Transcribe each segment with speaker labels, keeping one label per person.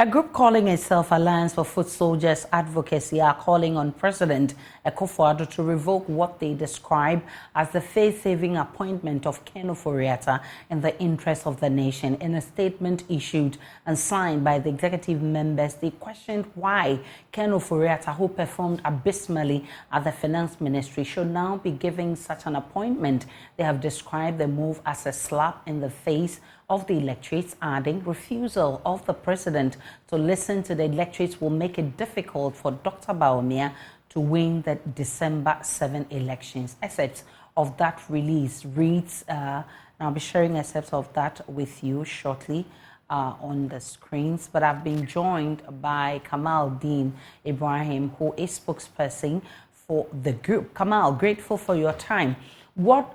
Speaker 1: A group calling itself Alliance for Foot Soldiers Advocacy are calling on President Ofori-Atta to revoke what they describe as the face-saving appointment of Ken Ofori-Atta in the interest of the nation. In a statement issued and signed by the executive members, they questioned why Ken Ofori-Atta, who performed abysmally at the Finance Ministry, should now be given such an appointment. They have described the move as a slap in the face of the electorates, adding refusal of the president to listen to the electorates will make it difficult for Dr. Bawumia to win the December 7 elections. Excerpts of that release reads, and I'll be sharing excerpts of that with you shortly on the screens, but I've been joined by Kamal Dean Ibrahim, who is spokesperson for the group. Kamal, grateful for your time.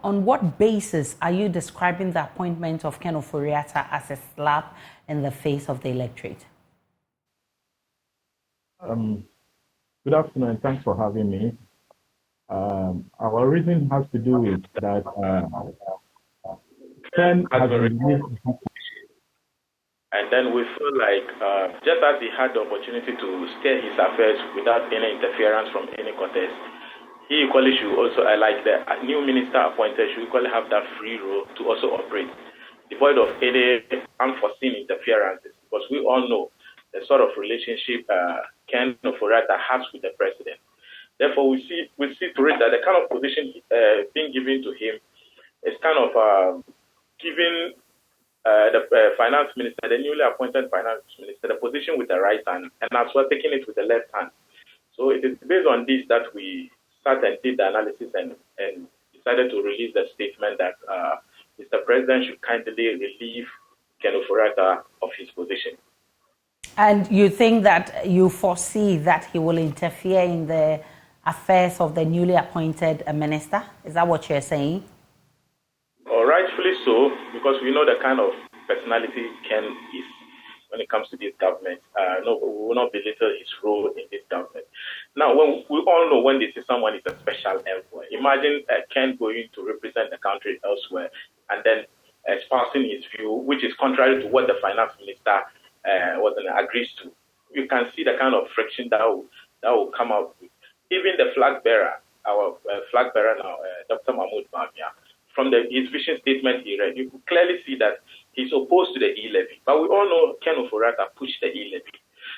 Speaker 1: On what basis are you describing the appointment of Ken Ofori-Atta as a slap in the face of the electorate?
Speaker 2: Good afternoon. Thanks for having me. Our reason has to do with that Ken has been,
Speaker 3: and then we feel like just as he had the opportunity to steer his affairs without any interference from any contest, he equally should also, like the new minister appointed, should equally have that free role to also operate, devoid of any unforeseen interferences, because we all know the sort of relationship Ken Ofori-Atta has with the president. Therefore, we see to it that the kind of position being given to him is kind of giving the finance minister, the newly appointed finance minister, the position with the right hand, and as well taking it with the left hand. So it is based on this that we sat and did the analysis and decided to release the statement that Mr. President should kindly relieve Ken Ofori-Atta of his position.
Speaker 1: And you think that you foresee that he will interfere in the affairs of the newly appointed minister? Is that what you're saying?
Speaker 3: Rightfully so, because we know the kind of personality Ken is when it comes to this government. No, we will not belittle his role in this government. Now, we all know when they say someone is a special envoy, imagine Ken going to represent the country elsewhere and then espousing his view, which is contrary to what the finance minister agrees to. You can see the kind of friction that will come out with. Even the flag bearer, our flag bearer now, Dr. Mahmoud Bawumia, from his vision statement he read, you could clearly see that he's opposed to the e-levy. But we all know Ken Ofori-Atta pushed the e-levy.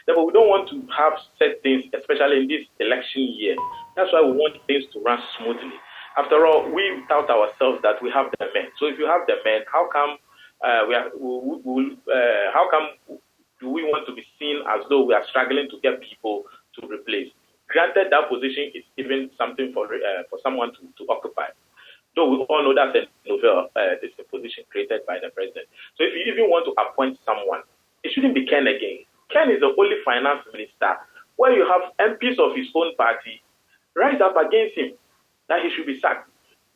Speaker 3: Therefore, we don't want to have set things, especially in this election year. That's why we want things to run smoothly. After all, we doubt ourselves that we have the men. So if you have the men, how come do we want to be seen as though we are struggling to get people to replace? Granted, that position is even something for someone to occupy. Though we all know that's a novel, this is a position created by the president. So if you even want to appoint someone, it shouldn't be Ken again. Ken is the only finance minister where you have MPs of his own party rise up against him that he should be sacked.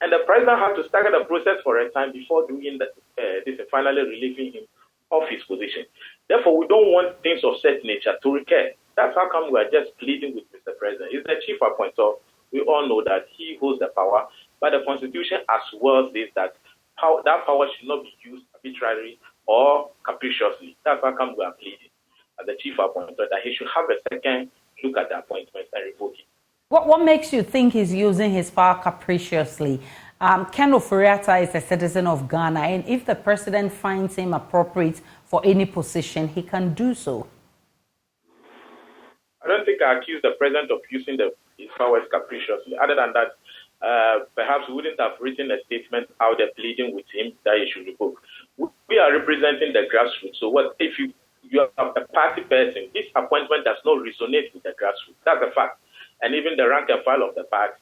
Speaker 3: And the president had to stagger the process for a time before doing this and finally relieving him of his position. Therefore, we don't want things of such nature to recur. That's how come we are just pleading with Mr. President. He's the chief appointer. We all know that he holds the power. But the Constitution as well says that that power should not be used arbitrarily or capriciously. That's how come we are pleading as the chief appointer that he should have a second look at the appointment and revoke it.
Speaker 1: What makes you think he's using his power capriciously? Ken Ofori-Atta is a citizen of Ghana, and if the president finds him appropriate for any position, he can do so.
Speaker 3: I don't think I accuse the president of using his powers capriciously. Other than that, perhaps we wouldn't have written a statement out there pleading with him that he should revoke. We are representing the grassroots. So what if you are a party person? This appointment does not resonate with the grassroots. That's a fact. And even the rank and file of the party.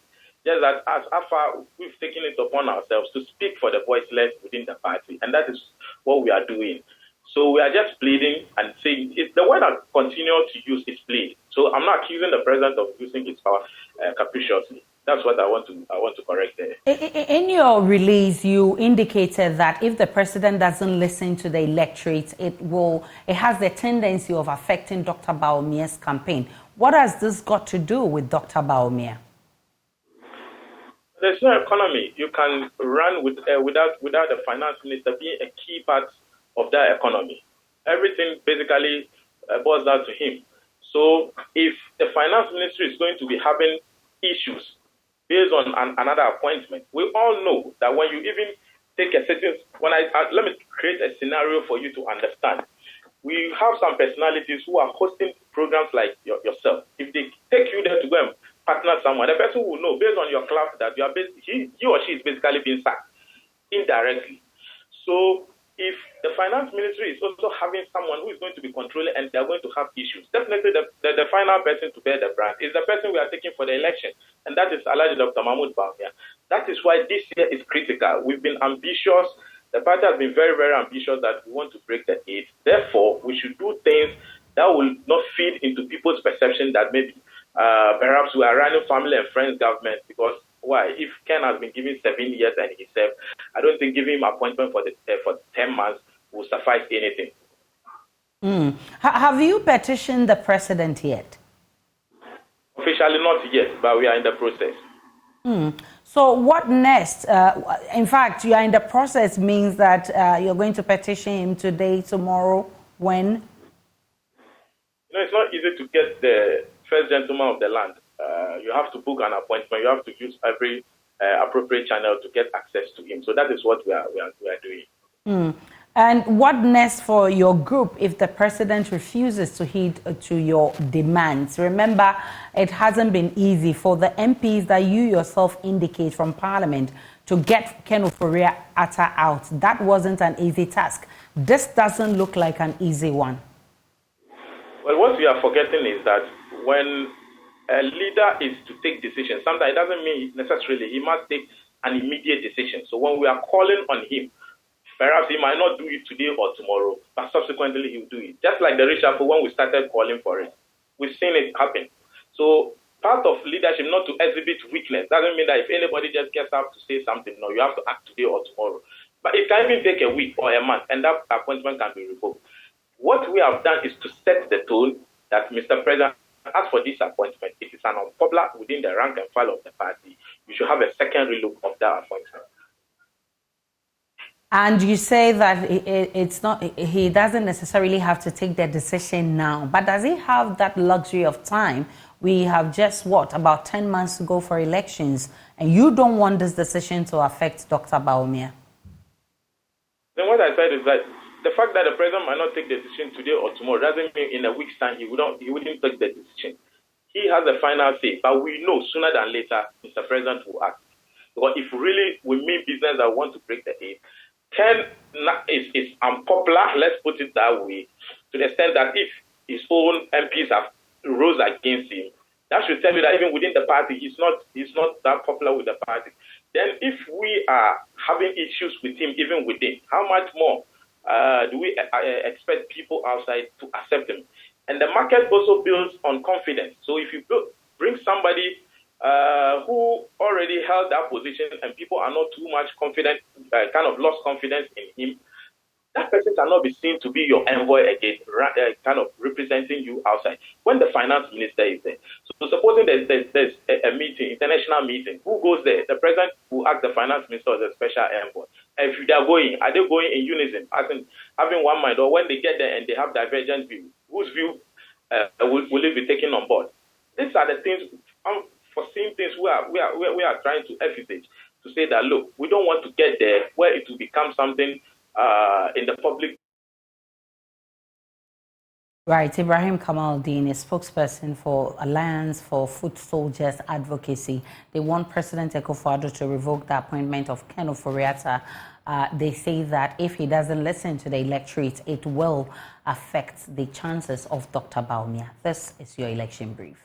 Speaker 3: Just that as far we've taken it upon ourselves to speak for the voiceless within the party. And that is what we are doing. So we are just pleading and saying the word that continue to use is plead. So I'm not accusing the president of using his power capriciously. That's what I want to correct there.
Speaker 1: In your release, you indicated that if the president doesn't listen to the electorate, it has the tendency of affecting Dr. Bawumia's campaign. What has this got to do with Dr. Bawumia?
Speaker 3: There's no economy. You can run without the finance minister being a key part of that economy. Everything basically boils down to him. So if the finance ministry is going to be having issues based on another appointment, we all know that when you even take a certain, let me create a scenario for you to understand. We have some personalities who are hosting programs like yourself. If they take you there to go and partner someone, the person will know based on your class that you are he or she is basically being sacked indirectly. So if the finance ministry is also having someone who is going to be controlling and they're going to have issues, definitely the final person to bear the brand is the person we are taking for the election, and that is Alhaji Dr. Mahmoud Bawumia. That is why this year is critical. We've been ambitious. The party has been very, very ambitious that we want to break the 8. Therefore, we should do things that will not feed into people's perception that maybe perhaps we are running family and friends government. Because why? If Ken has been given 7 years and he served, I don't think giving him appointment for 10 months will suffice anything.
Speaker 1: Have you petitioned the president yet?
Speaker 3: Officially not yet, but we are in the process.
Speaker 1: So what next? In fact, you are in the process means that you're going to petition him today, tomorrow, when?
Speaker 3: It's not easy to get the first gentleman of the land. You have to book an appointment. You have to use every appropriate channel to get access to him. So that is what we are doing.
Speaker 1: And what next for your group if the president refuses to heed to your demands? Remember, it hasn't been easy for the MPs that you yourself indicate from Parliament to get Ken Ofori-Atta out. That wasn't an easy task. This doesn't look like an easy one.
Speaker 3: Well, what we are forgetting is that when a leader is to take decisions, sometimes it doesn't mean necessarily he must take an immediate decision. So when we are calling on him, perhaps he might not do it today or tomorrow, but subsequently he will do it. Just like the reshuffle when we started calling for it. We've seen it happen. So part of leadership not to exhibit weakness doesn't mean that if anybody just gets up to say something, no, you have to act today or tomorrow. But it can even take a week or a month, and that appointment can be revoked. What we have done is to set the tone that Mr. President, as for this appointment, it is an unpopular within the rank and file of the party. You should have a secondary look of that appointment.
Speaker 1: And you say that it's not, he doesn't necessarily have to take the decision now, but does he have that luxury of time? We have just, about 10 months to go for elections, and you don't want this decision to affect Dr. Bawumia.
Speaker 3: Then what I said is that the fact that the president might not take the decision today or tomorrow doesn't mean in a week's time he wouldn't take the decision. He has the final say, but we know sooner than later Mr. President will act. Because if really we mean business that want to break the 8, Ken is unpopular, let's put it that way, to the extent that if his own MPs have rose against him, that should tell you that even within the party, he's not that popular with the party. Then if we are having issues with him even within, how much more do we expect people outside to accept him? And the market also builds on confidence. So if you bring somebody who already held that position and people are not too much confident, kind of lost confidence in him, that person cannot be seen to be your envoy again, kind of representing you outside. When the finance minister is there, so supposing there's a meeting, international meeting, who goes there? The president will ask the finance minister as a special envoy. And if they are they going in unison, as in having one mind, or when they get there and they have divergent views, whose view will it be taken on board? These are the things, unforeseen things we are trying to envisage, to say that, look, we don't want to get there where it will become something in the public.
Speaker 1: Right, Ibrahim Kamaldeen is spokesperson for Alliance for Foot Soldiers Advocacy. They want President Akufo-Addo to revoke the appointment of Ken Ofori-Atta. They say that if he doesn't listen to the electorate, it will affect the chances of Dr. Bawumia. This is your election brief.